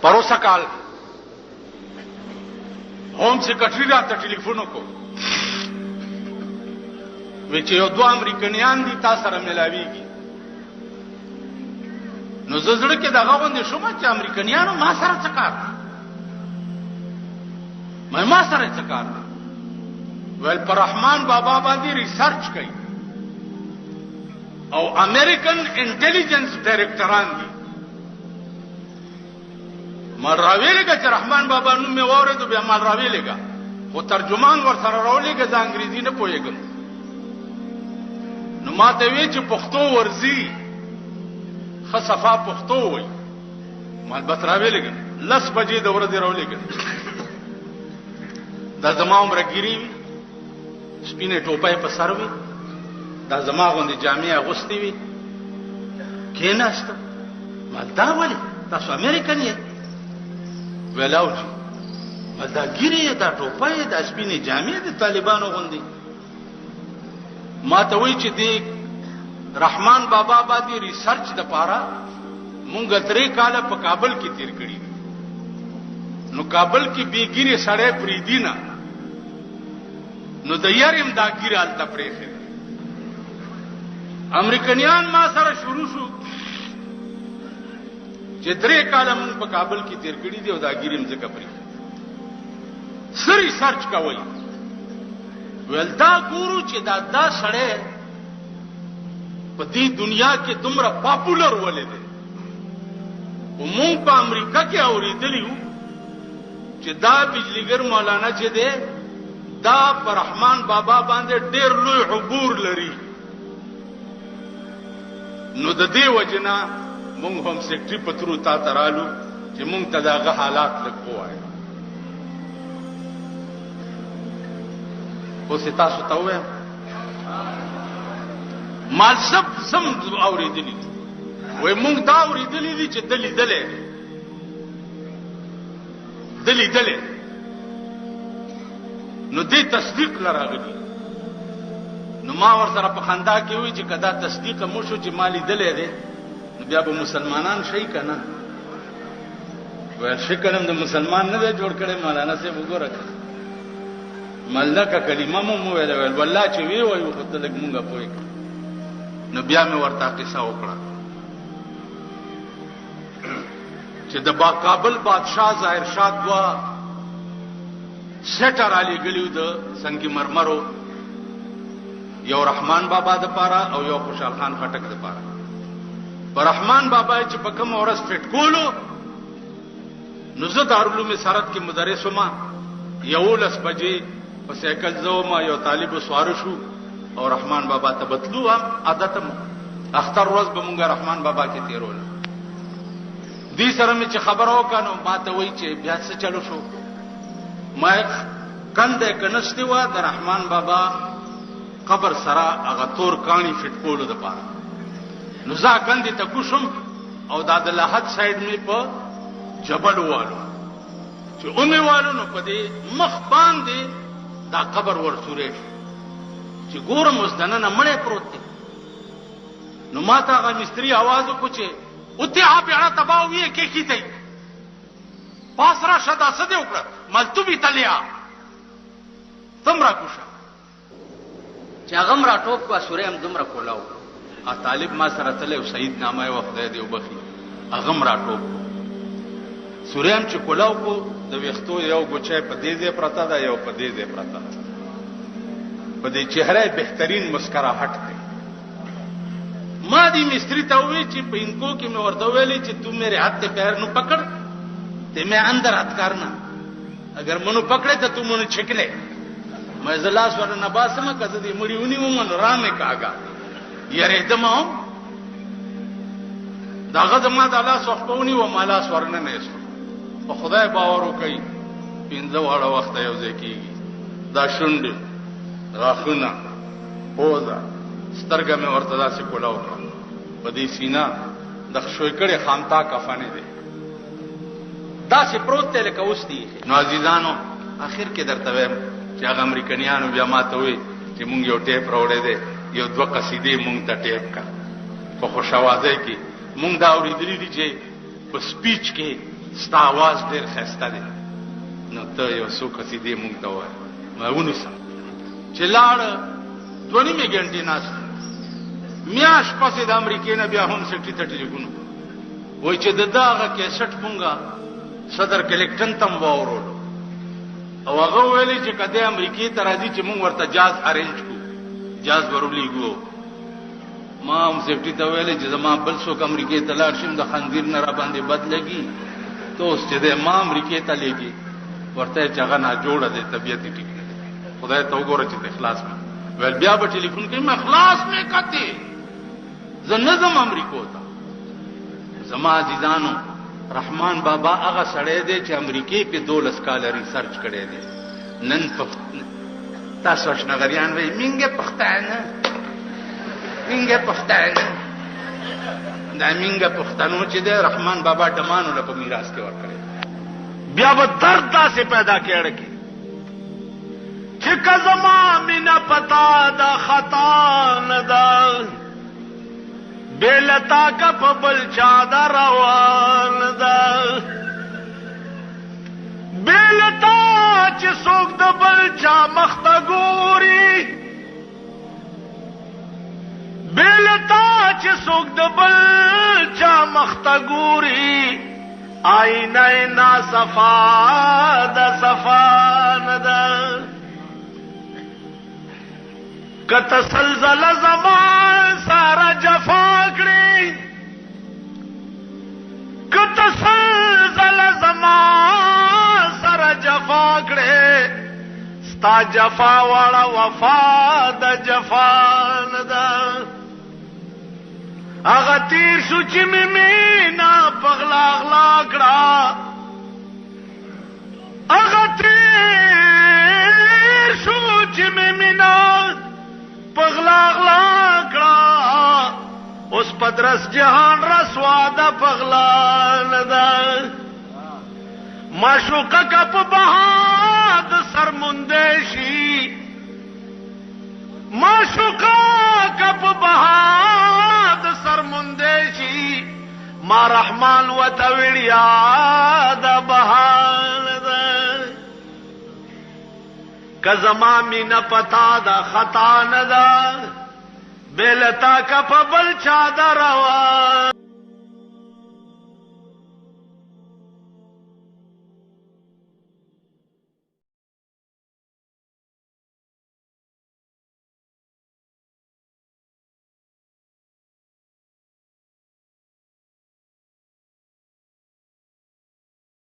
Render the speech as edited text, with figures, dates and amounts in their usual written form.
پروسه کال home secretary راته ټلیفون وکړ وی چې یو دوه امریکایان دي تاسو سره ملاويږي نو زړه کې دغه غوندې شوم چې امریکایانو ما سره څه کار ما سره څه کار ول پر رحمان بابا باندې ریسرچ کوي او امریکن انټيليجنس ډایرکټران دي مال راویلګه چې رحمان بابا نوم می وورید بیا مال راویلګه او ترجمان ور سره راولېګه ځ انګریزي نه پوهیږم نو ماته وی چې پښتو ورزي خصفا پښتو وای مال بس راویلګه لس بجې د ورځې راولېګه دا زما عمر ګيري سپینه ټوپه په سر وی دا زما غوندي جامع اغوستي وی کیناست مال دا ولې تاسو امریکن یې ولاوجي دا ګيري دا ټوپه دا سپینه جامع د طالبانو غوندي ما ته وی چې دی رحمان بابا باندې ریسرچ د پاره مونږ 3 کال په کابل کې تیر کړی نو کابل کې بیګيري سړې پریدینا نو د یاریم دا ګیره الته پرېخه امریکایان ما سره شروع شو چې 3 کال مونږ په کابل کې تیر کړی دی او دا ګیریم ځکه پرېخه سری سرچ کوي ولدا ګورو چې دا سړې په دې دنیا کې دومره پاپولر ولې دی مونږ په امریکا کې اوریدلیو چې دا بجلیګر مولانا چې دی دا پر رحمان بابا باندې ډېر لوی عبور لري نو د دې وجنا مونږ هم سیکټری پترو تا ترالو چې مونږ ته داغه حالات لګوای او ستا ستوې مال سب سم اوریدلی وای مونږ دا اوریدلی دي چې دلی نو دې تصدیق لراغلی نو ما ور سره په خندا کې وی چې کدا تصدیق مو شو چې مالی دلې ده نو بیا به مسلمانان شي کنه وای شکرم د مسلمان نه جوړ کړي مولانا سے وګوره ملکه کلمه مو ویل والله چې وی وای خو ته لګ مونږه پوي نو بیا مې ورته قصه وکړه چې د کابل بادشاہ ظاهر شاه دوا سټر علی ګلیو د سنگ مرمرو یو رحمان بابا د پاره او یو خوشحال خان خټک د پاره پر رحمان بابا چې په کوم اورس فټ کولو نو زه دارالعلوم سرت کې مدرس وم یو لس بجې په سایکل زوم یو طالب سوار شو او رحمان بابا ته بتلو عادتم اختر روز به مونږه رحمان بابا کې تیرول دې سره مې چې خبرو کانو ما ته وای چې بیا څه چلو شو ما کنده کنشتي وا د رحمان بابا قبر سره هغه تور کانی فټ کولو د پاره نو ځا کنده ته کوشم او دا د لحد سایډ می په جبل والو چې اومه والو نو په دې مخ باندې دا قبر ورسوره چې ګورم وسدنه نه مړې پروت دی نو ماته هغه مستری आवाज وکړي چې اوته بیا تباوی کې کیته پاسرا شدا سده وکړه ملتوبي تلیا تمرا کوشه چې هغه مرا ټوپ کو سورې هم دومره کولاو ا طالب ما سره تله او سید نامه او خدای دی وبخي هغه مرا ټوپ سورې هم چې کولاو کو د وختو یو ګوچې په دې ځای پرتا ده یو په دې ځای پرتا ده په دې چهره بهترین مسکراहट ده ما دی مستری ته وی چې په انکو کې مې ورته ویلې چې तू मेरे हाथ से पैर नु पकड़ ते मैं अंदर हाथ करना अगर मनु पकड़े तो तू मनु छिकले मैं जला स्वर नबास में कद दी मुड़ी उनी मन रामे कागा यार एकदम दागा जमा दाला सोखونی و مالا स्वर نه نهسو په خدای باور وکي پینځه واړه وخت یو ځکیږي دا شوند راخونه پوزا سترګه مې ورته داسې کولاو په دې سینا د شوي کړي خامتا کفانه دي داسې پروت ته لکه اوستي نو عزیزانو اخر کې درته وایم چې هغه امریکایانو بیا ماته وي چې مونږ یو ټیپ راوړې دي یو دوه قصیدې مونږ ته ټیپ کا په خوشاوازه کې مونږ دا اورېدلې دي چې په سپیچ کې ستا आवाज ډېر ښایسته دی نو ته یو څو قصیدې مونږ ته ووایه ما ونیسه چې لاړ 2.5 غنټې ناست میاشت پسې د امریکې نه بیا هم سټي ته ټلیفون وایي چې د دغه کیسټ مونږه صدر کلیکټن تم واورولو او هغه ویلي چې کله امریکې ته راځي چې مونږ ورته جاز ارینج کو جاز ورولېږو ما هم سټي ته ویلي چې زما بل څوک امریکې ته لاړ شم د خنزیر نه را باندې بد لګي ته اوس چې د ما امریکې ته لېږي ورته چې هغه نه جوړه دی طبیعت یې ټیک نه دی خدای ته وګوره چې د اخلاص مې ویل بیا به ټلیفون کوي ما اخلاص مې کته زه نه ځم امریکو ته زما عزیزانو رحمان بابا هغه سړی دی چې امریکې په 12 کال ریسرچ کړی دی نن تاسو شنغریان وایي مینګه پښتانه مینګه پښتانه دا مینګه پښتنو چې دی رحمان بابا ډمانو له په میراث کې ورکړي بیا به درد داسې پیدا کېړ کې چې کزما مینا پتا دا خطا نه ده بیلتا کا پبل چا دا روان ده بیلتا چې څوک د بل چا مخته ګوري بیلتا چې څوک د بل چا مخته ګوري آئینه نا صفا دا صفا نه ده کته سلزله زمان سارا جفا کړي کته سلزله زمان سارا جفا کړي ستا جفا والا وفا د جفا نه ده هغه تیر شو چې مې مینا پغلا غلا کړه هغه تیر شو چې مې مینا پغلا غلا کړه اوس پدرس جهان رسوا د پغلا نه ده معشوقه کا په بهاد سرمنده شي معشوقه کا په بهاد سرمنده شي ما رحمان وتوړیا د بهان ده کزما مینا پتا دا خطا نه ده بیلتا کا په بل چا دا روا